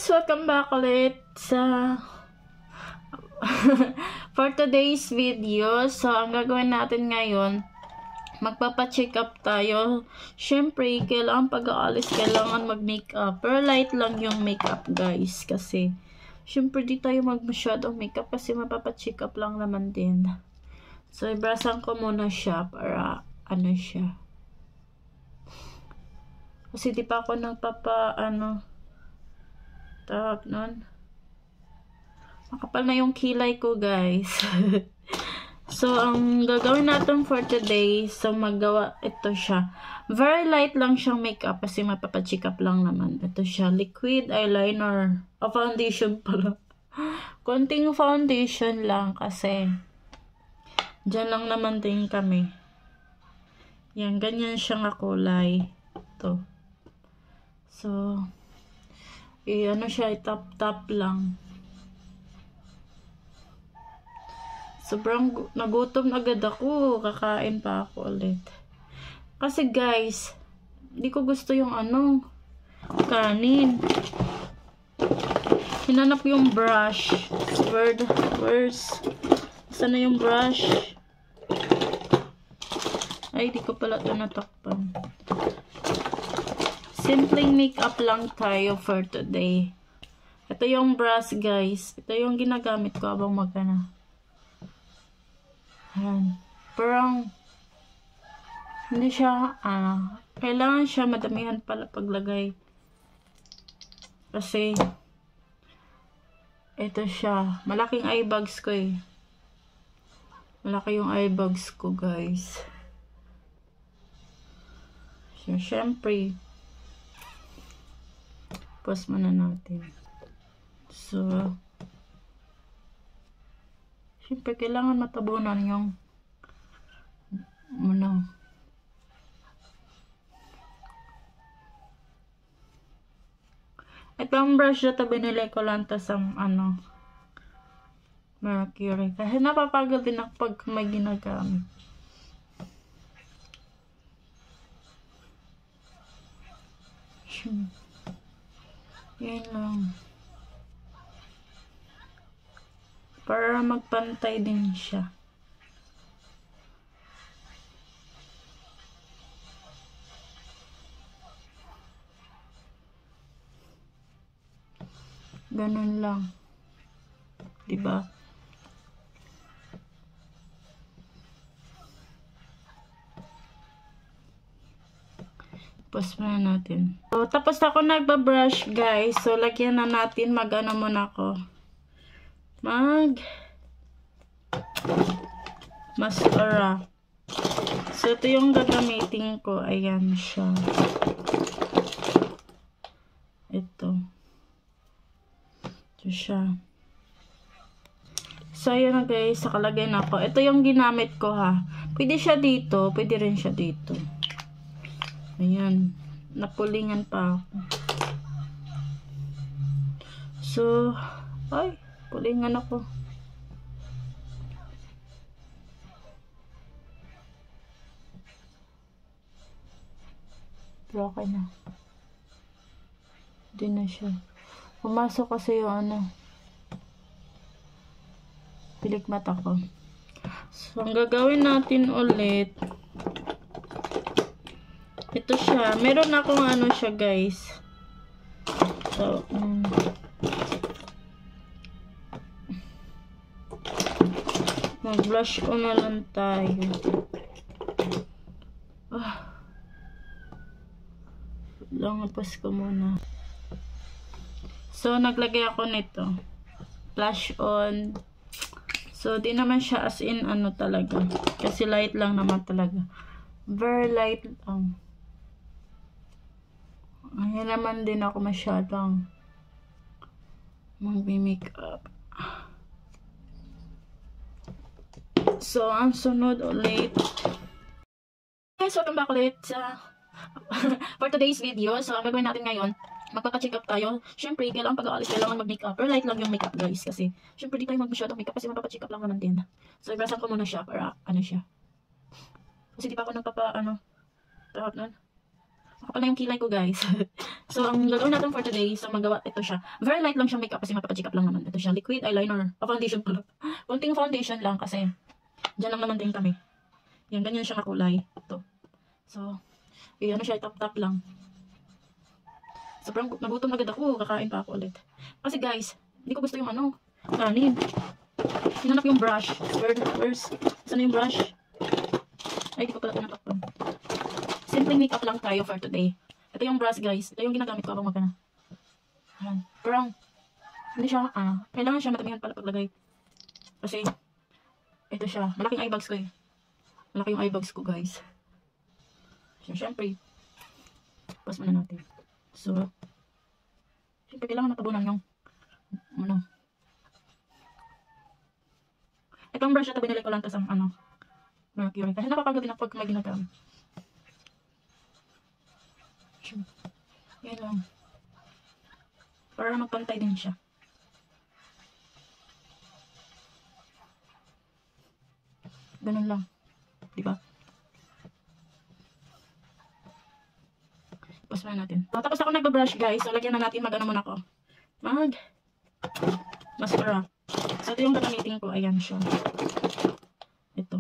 guys! Welcome back ulit sa for today's video. So, ang gagawin natin ngayon, magpapa-check up tayo. Syempre, kailangan pag-aalis, kailangan mag-makeup. Pero light lang yung makeup, guys. Kasi, syempre, di tayo mag-masyadong makeup kasi mapapa-check up lang naman din. So, ibrasan ko muna siya para ano siya. Kasi di pa ako tawag nun. Makapal na yung kilay ko, guys. So, ang gagawin natin for today, so magawa, ito siya. Very light lang siyang makeup kasi mapapacheck up lang naman. Ito siya, liquid eyeliner. O, foundation pala. Konting foundation lang kasi dyan lang naman din kami. Yan, ganyan siyang kulay. Ito. So, ano siya, tap-tap lang. Sobrang nagutom agad ako. Kakain pa ako ulit. Kasi guys, hindi ko gusto yung kanin. Hinanap yung brush. Where's? Saan na yung brush? Ay, di ko pala ito natakpan. Simpleng makeup lang tayo for today. Ito yung brush, guys. Ito yung ginagamit ko habang magana. Ayan. Parang hindi siya, kailangan siya madamihan pala paglagay. Kasi ito siya. Malaking eye bags ko eh. Malaki yung eye bags ko, guys. So, syempre, pause muna natin. So, syempre, kailangan matabunan yung Itong brush na ito, binili ko lang ito sa Mercury. Kasi napapagod din ako pag may ginagamit. Yan lang. Para magpantay din siya. Ganun lang. Diba? Pause muna natin. So, tapos ako nagbabrush, guys. So, lagyan na natin. Mag-ano muna ako. Mascara. So, ito yung gagamitin ko. Ayan siya. Ito siya. So, ayan na, guys. Sakalagay na ako. Ito yung ginamit ko, ha. Pwede siya dito. Pwede rin siya dito. Ayan. Napulingan pa ako. So, ay, pulingan ako. Pero okay na. Hindi na siya. Pumasok kasi yung pilik mata ko. So, ang gagawin natin ulit, ito siya. Meron akong siya, guys. So, mag-blush on na lang tayo. Langapas ko muna. So, naglagay ako nito. Blush on. So, di naman siya as in talaga. Kasi light lang naman talaga. Very light lang. Ayan naman din ako masyadong mag-makeup. So, ang sunod ulit. Guys, welcome back ulit sa for today's video. So, ang gagawin natin ngayon, magpapa-check up tayo. Syempre, kailangan pag-aalis, kailangan mag-makeup. Pero light lang yung makeup, guys. Kasi, syempre, di tayo mag-masyadong makeup kasi mapapa-check up lang naman din. So, ibrasan ko muna siya para siya. Kasi di pa ako tawag nun. Makapal na yung kilay ko, guys. So, ang gagawin natin for today, so magawa, ito siya. Very light lang siyang makeup kasi mapapacheck up lang naman. Ito siya, liquid eyeliner. Foundation pala. Kunting foundation lang kasi dyan lang naman din kami. Yan, ganyan siya kakulay. Ito. So, ano siya, tap-tap lang. Sobrang nagutom agad ako, kakain pa ako ulit. Kasi guys, hindi ko gusto yung kanin. Hinanap yung brush. Where's? Saan yung brush? Ay, di ko pala tinatapon. Simple makeup lang tayo for today. Ito yung brush, guys. Ito yung ginagamit ko habang magana. Ayan. Pero, hindi siya, kailangan siya matamihan pala paglagay. Kasi, ito siya. Malaking eye bags ko eh. Malaki yung eye bags ko, guys. So, syempre, pas muna natin. So, syempre, kailangan natabunan yung, Itong brush ito, binili ko lang tas ang, Mercury. Kasi napapagod din ako pag may ginagamit. Yan lang. Para magpantay din siya. Ganun lang. Diba? Tapos na natin. So, tapos ako nag-brush, guys. So, lagyan na natin muna ako. Mascara. So, ito yung gagamitin ko. Ayan siya. Ito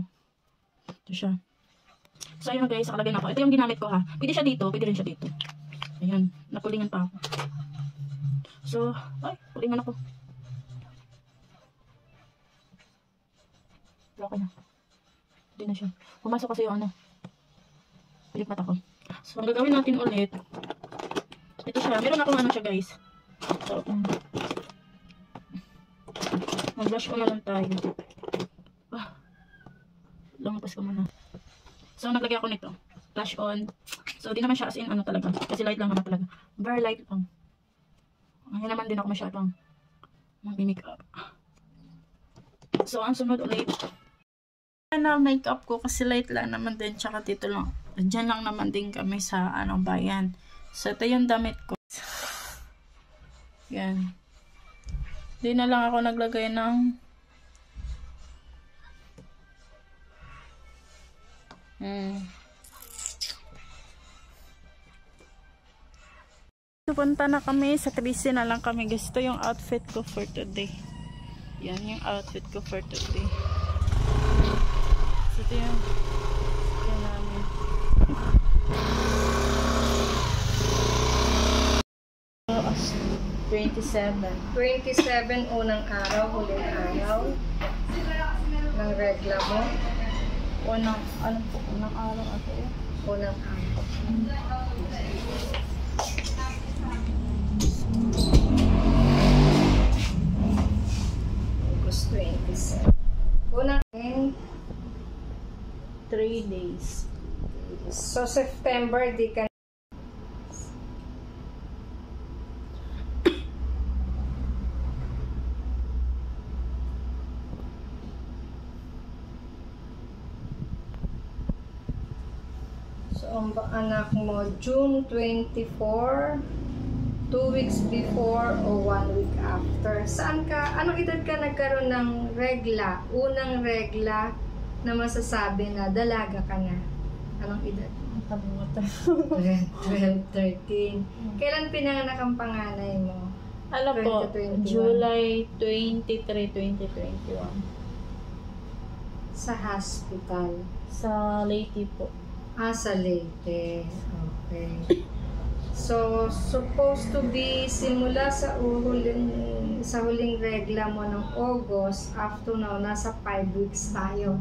siya. So, ayun guys, nakalagay na ako. Ito yung ginamit ko ha. Pwede siya dito, pwede rin siya dito. Ayan, napulingan pa ako. So, ay, pulingan ako. Okay na. Hindi na siya. Pumasok kasi yung pilik mata ko. So, ang gagawin natin ulit, ito siya. Meron akong siya guys. So, mag-blush ko na lang tayo. Lumapas ko muna. So, naglagay ako nito. Flash on. So, di naman siya as in talaga. Kasi light lang naman talaga. Very light lang. Ngayon naman din ako masyadong mag-makeup. So, ang sunod ulit. Na makeup ko kasi light lang naman din. Tsaka dito lang. Diyan lang naman din kami sa bayan. So, ito yung damit ko. Yan. Di na lang ako naglagay ng Punta na kami sa Trisi na lang kami. Gusto yung outfit ko for today. Yan yung outfit ko for today. So ito yung namin. 27 unang araw, huling araw ng regla mo. Unang araw ito eh. Unang araw. August 27. Unang 3 days. So, September, di ka ang anak mo, June 24, 2 weeks before o 1 week after. Saan ka, anong edad ka nagkaroon ng regla? Unang regla na masasabi na dalaga ka na. Anong edad? 12, 13. Kailan pinanganak ang panganay mo? Ano po? July 23, 2021. Sa hospital? Sa Leyte po. Sa Leyte. Okay. So, supposed to be simula sa huling regla mo ng August, up to now, nasa 5 weeks tayo.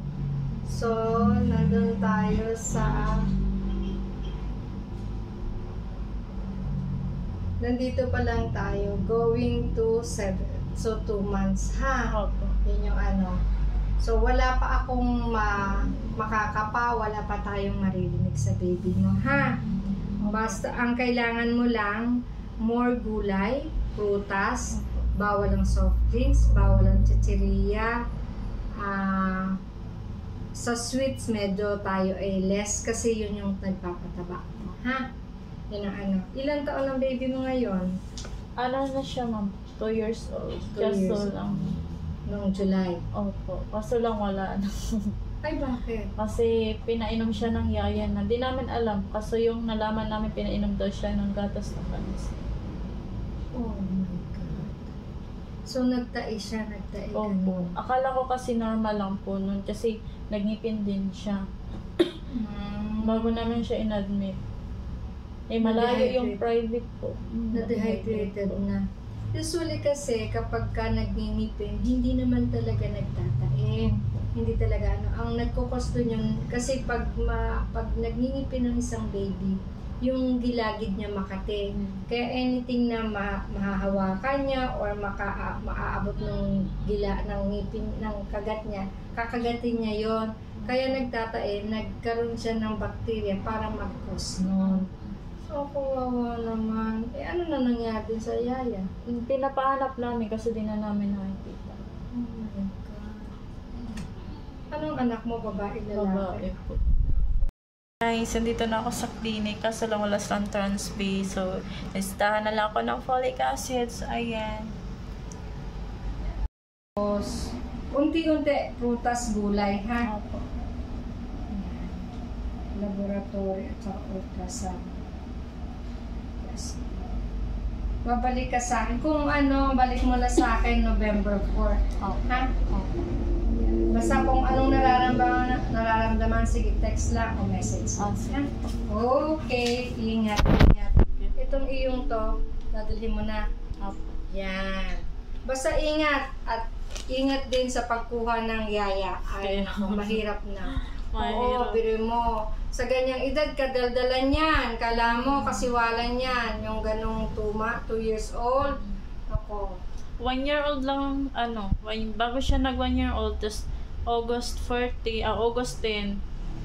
So, nandun tayo sa nandito pa lang tayo, going to 7. So, 2 months, ha? Okay. Yun yung So, wala pa akong makakapa, wala pa tayong maririnig sa baby mo, ha? Basta, ang kailangan mo lang, more gulay, prutas, bawal ang soft drinks, bawal ang chichirya, sa sweets, medyo tayo ay less kasi yun yung nagpapataba mo, ha? Yun ang Ilan taon ang baby mo ngayon? Ano na siya, ma'am? 2 years old. 2 years lang. Noong July. Opo. Kaso lang wala na. Ay, bakit? Kasi pinainom siya ng yaya na. Di namin alam. Kaso yung nalaman namin pinainom daw siya ng gatas na panis. Oh my God. So, nagtae siya, nagtae ka Opo. nun. Akala ko kasi normal lang po nun. Kasi nagngipin din siya. Bago namin siya in-admit. Eh, malayo yung private po. Na-dehydrated na. Usually kasi, kapag ka nagngingipin, hindi naman talaga nagtatae. Hindi talaga ano. Ang nagkukos dun yun, kasi pag nagngingipin ng isang baby, yung gilagid niya makate. Kaya anything na mahahawakan niya or maaabot ng ngipin, ng kagat niya, kakagatin niya yon. Kaya nagtatae, nagkaroon siya ng bacteria para mag-cause nun. So, kawawa naman. Eh, ano na nangyari din sa yaya? Pinapahanap namin kasi di na namin nakikita. Oh my God. Anong anak mo, babae, lalaki? Babae po. Guys, andito na ako sa clinic kaso lang wala silang transp. So, listahan na lang ako ng folic acids. Ayan. Tapos, unti-unti, prutas, gulay, ha? Opo. Laboratory at saka ultrasound. Yes. Babalik ka sa akin. Kung ano, balik mo na sa akin November 4. Opo. Ha? Opo. Basta kung anong nararamdaman, sige, text lang o message. Ah, Ha? Okay, ingat, ingat. Itong iyong to, dadalhin mo na. Opo. Yan. Basta ingat at ingat din sa pagkuha ng yaya. Ay, naku, mahirap na. Oo, Mahirap. biro mo. Sa ganyang edad, kadaldalan yan. Kala mo, kasiwalan yan. Yung ganong 2 years old. Ako. 1 year old lang, bago siya nag 1 year old, tapos August 10,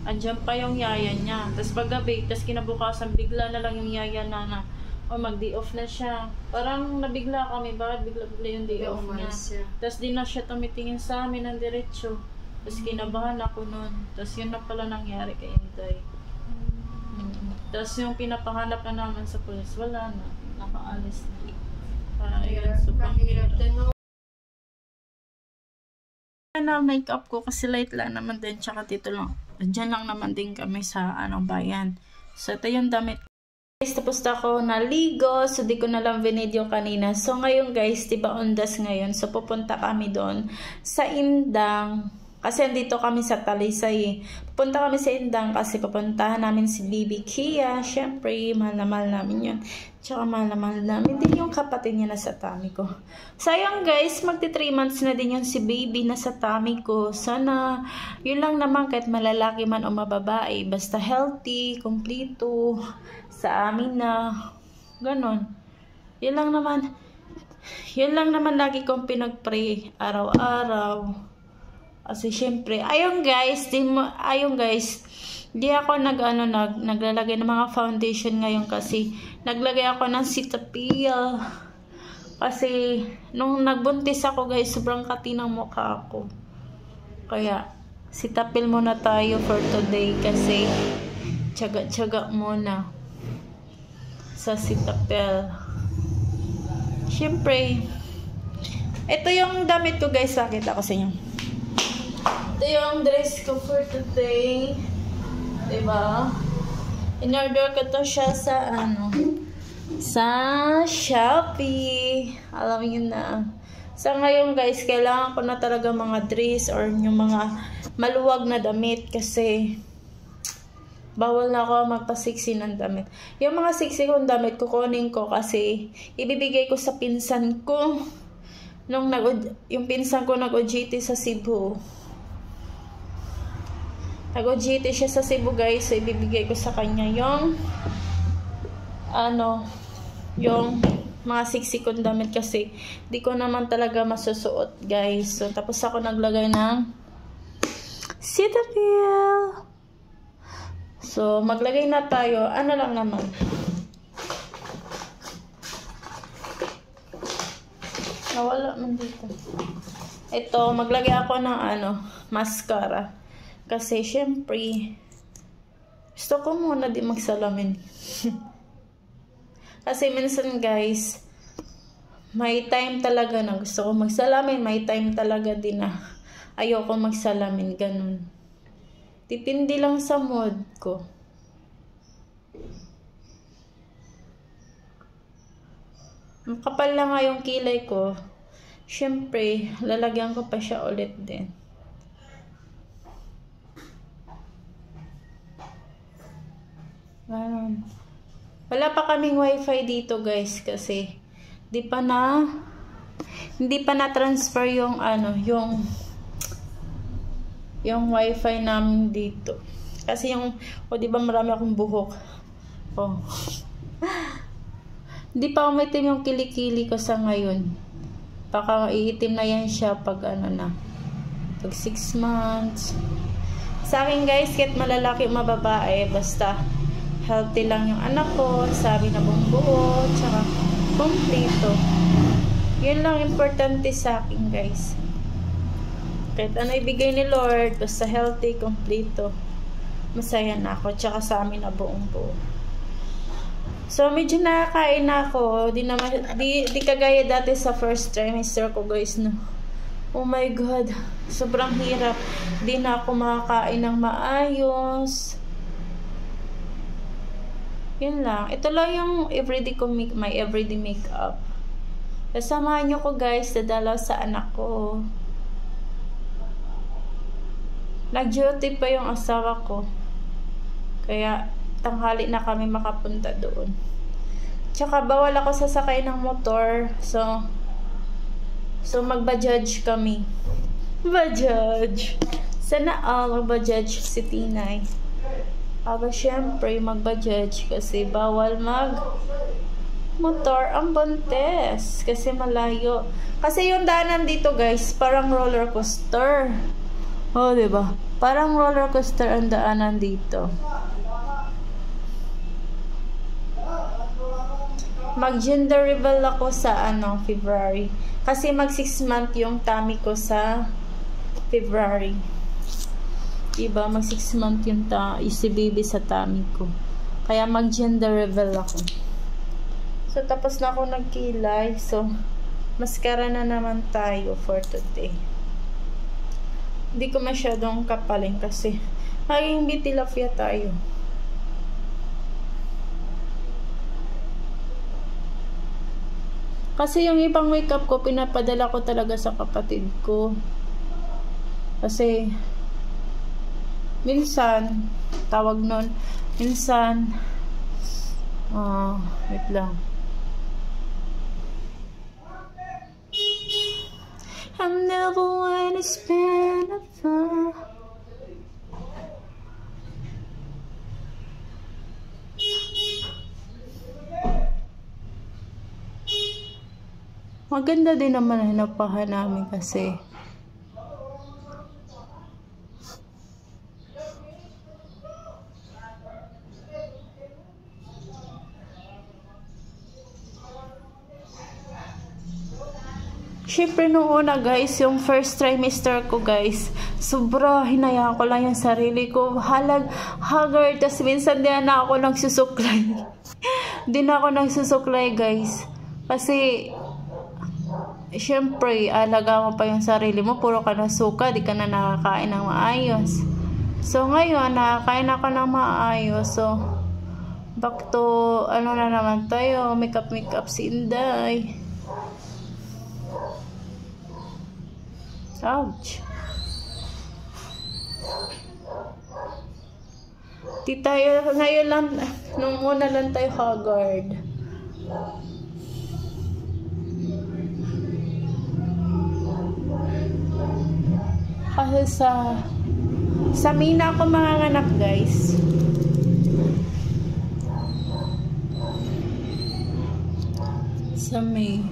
andyan pa yung yaya niya. Tapos paggabi, tapos kinabukasan, bigla na lang yung yaya na mag-day off na siya. Parang nabigla kami, bakit bigla yung day off niya. Tapos di na siya tumitingin sa amin ng diretsyo. Tapos kinabahan ako nun. Tapos yun na pala nangyari kay Inday. Tapos yung pinapahanap na naman sa pulis, wala na. Nakaalis na. Ayun, sobrang Kahirap din, no? Na makeup ko kasi light lang naman din, tsaka dito lang. Diyan lang naman din kami sa bayan. So ito yung damit. Guys, tapos na ako naligo, so di ko na lang video kanina. So ngayon guys, diba Ondas ngayon, so pupunta kami doon sa Indang. Kasi andito kami sa Talisay. Pupunta kami sa Indang kasi pupuntahan namin si Bibi Kia. Syempre, mahal na mahal namin yun. Tsaka mahal na mahal namin din yung kapatid niya na sa tummy ko. Sayang guys, magti 3 months na din yung si Baby na sa tummy ko. Sana, yun lang naman kahit malalaki man o mababae. Basta healthy, kompleto, sa amin na, ganon. Yun lang naman lagi kong pinag-pray araw-araw. Kasi syempre, ayun guys, di ako naglalagay ng mga foundation ngayon kasi naglagay ako ng Cetaphil. Kasi nung nagbuntis ako guys, sobrang kati ng mukha ko. Kaya Cetaphil muna tayo for today kasi tiyaga-tiyaga muna sa Cetaphil. Syempre, ito yung damit ko guys, nakita ko sa inyo. Ito yung dress ko for today. Diba? In-order ko to siya sa sa Shopee. Alam niyo na. Sa ngayon guys, kailangan ko na talaga mga dress or yung mga maluwag na damit kasi bawal na ako magpa-sexy ng damit. Yung mga sexy kong damit, kukunin ko kasi ibibigay ko sa pinsan ko. Yung pinsan ko nag-OJT sa Cebu. Nag-OJT siya sa Cebu guys, so ibibigay ko sa kanya yung yung mga sexy kong damit kasi di ko naman talaga masusuot guys. So tapos ako naglagay ng Cetaphil. So maglagay na tayo, lang naman. Nawala man dito. Ito, maglagay ako ng mascara. Kasi, syempre, gusto ko muna di magsalamin. Kasi, minsan, guys, may time talaga na gusto ko magsalamin. May time talaga din na ayoko magsalamin. Ganun. Depende lang sa mood ko. Kapal lang nga yung kilay ko. Siyempre, lalagyan ko pa siya ulit din. Ganun. Wala pa kaming wifi dito guys kasi hindi pa na transfer yung yung wifi namin dito. Kasi di ba marami akong buhok. Oh. Hindi pa umitim yung kilikili ko sa ngayon. Baka iitim na yan siya pag pag 6 months. Sa akin guys, kahit malalaki o mababae, basta healthy lang yung anak ko, sabi na buong buo, tsaka kompleto. Yun lang importante sa akin guys. Kahit ano ibigay ni Lord, basta healthy, kompleto, masaya na ako, tsaka sa amin na buong buo. So, medyo nakakain na ako. Di kagaya dati sa first trimester ko, guys, no. Oh my God. Sobrang hirap. Di na ako makakain ng maayos. Yun lang. Ito lang yung my everyday makeup. Kasamahan nyo ko, guys, dadalaw sa anak ko. Nag-duty pa yung asawa ko. Kaya, tanghali na kami makapunta doon. Tsaka bawal ako sasakay ng motor. So magba-judge kami. Ba-judge. Sana magba-judge si Tinay. Aba syempre magba-judge kasi bawal motor ang buntes. Kasi malayo. Kasi yung daanan dito guys, parang roller coaster. Oh, diba? Parang roller coaster ang daanan dito. Mag-gender reveal ako sa February. Kasi mag 6 month yung tummy ko sa February. Diba? Mag 6 month yung si baby sa tummy ko. Kaya mag-gender reveal ako. So, tapos na ako nagkilay. So, mascara na naman tayo for today. Hindi ko masyadong kapalin kasi maging bitilafia tayo. Kasi yung ibang makeup ko, pinapadala ko talaga sa kapatid ko. Kasi, minsan, tawag nun, minsan, wait lang. I'm never one to spend a thought. Maganda din naman ang hinapahan namin kasi syempre nung una guys, yung first trimester ko guys, sobra hinayaan ko lang yung sarili ko, haggard, tas minsan din na ako nagsusuklay. Di na ako nagsusuklay guys, kasi syempre, alaga mo pa yung sarili mo, puro ka na suka, di ka na nakakain ng maayos. So, ngayon, nakakain ako ng maayos. So, back to, na naman tayo, makeup si Inday. Ouch. Di tayo, ngayon lang, nung una lang tayo haggard. Kasi sa Mina ako manganganak guys. Sa May.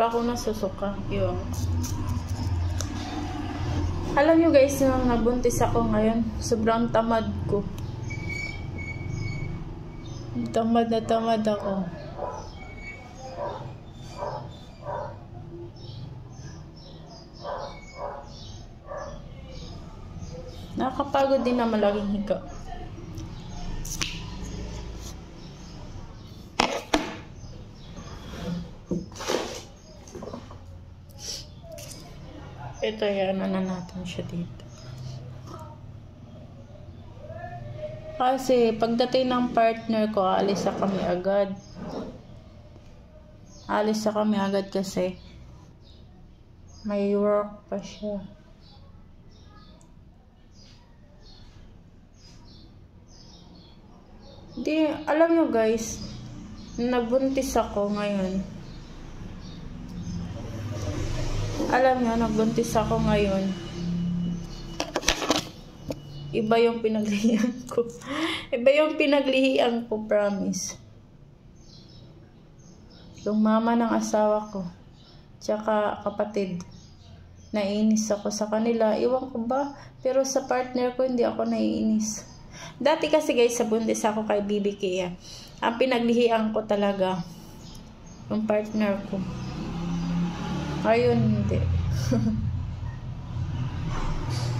Pero ako nasusuka. Yun. Alam nyo guys, nung nabuntis ako ngayon, sobrang tamad ko. Tamad na tamad ako. Nakakapagod din na malaking higa. Ito, yan na natin siya dito. Kasi pagdating ng partner ko, alis na kami agad. Alis na kami agad kasi may work pa siya. Di, alam nyo guys, nagbuntis ako ngayon. Alam nyo, nagbuntis ako ngayon. Iba yung pinaglihian ko. Iba yung pinaglihian ko, promise. Yung mama ng asawa ko, tsaka kapatid, naiinis ako sa kanila. Iwan ko ba? Pero sa partner ko, hindi ako naiinis. Dati kasi guys, sa buntis ako kay Bibi Kia. Ang pinaglihian ko talaga, yung partner ko. Ayun, hindi.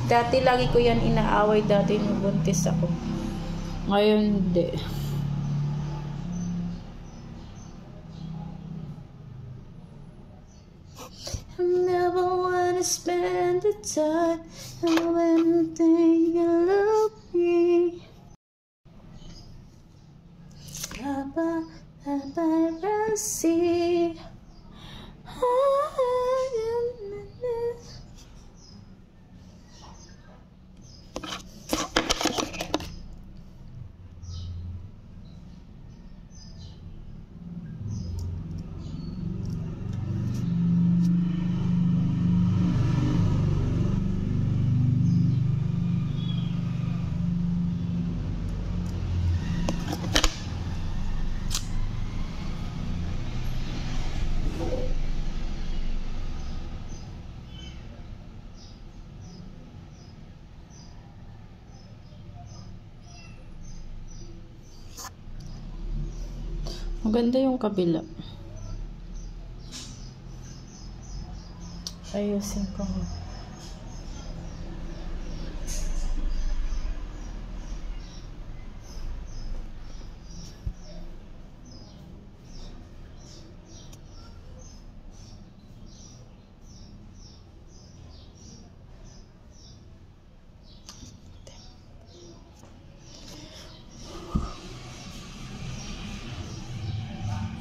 Dati lagi ko yan inaaway dati nung buntis ako. Ngayon, hindi. I never wanna spend the time when you love me. Paparazzi. Maganda yung kabila. Ayusin ko.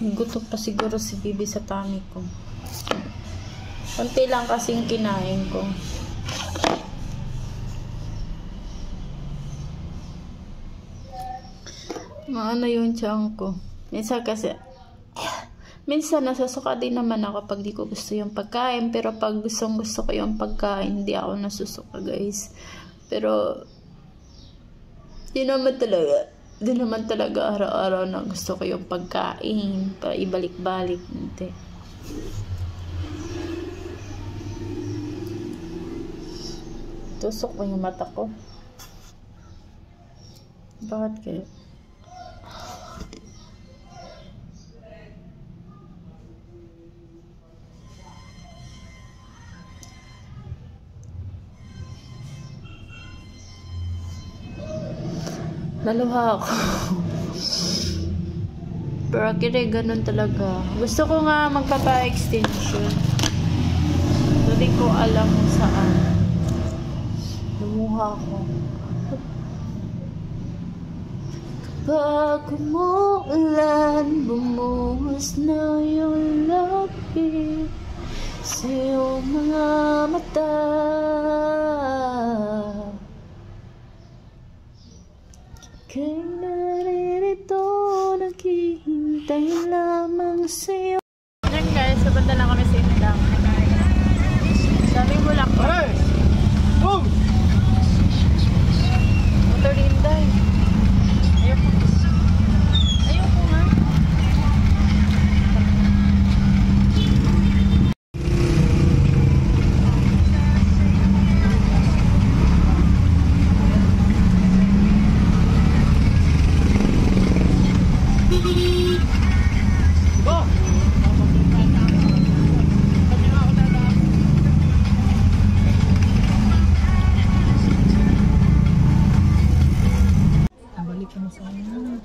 Gutom pa siguro si Bibi sa tummy ko. Konti lang kasing kinain ko. Maano yung tiyan ko. Minsan nasusuka din naman ako pag di ko gusto yung pagkain. Pero pag gusto ko yung pagkain, hindi ako nasusuka guys. Pero di naman talaga araw-araw na gusto ko yung pagkain. Ibalik-balik. Hindi. Tusok mo yung mata ko. Bakit kayo? Naluha ako. Pero kaya ganun talaga. Gusto ko nga magpapa-extension. Hindi ko alam kung saan. Lumuha ako. Kapag umuulan, bumuhos na yung labi sa iyong mga mata. Kaya naririto, naghihintay lamang sa'yo. Yan guys, sabanda lang kami sa Indang. Daming bulak pa. Hey! Boom! Motor ni Inday. Ayoko nga. balik ka na sa ano.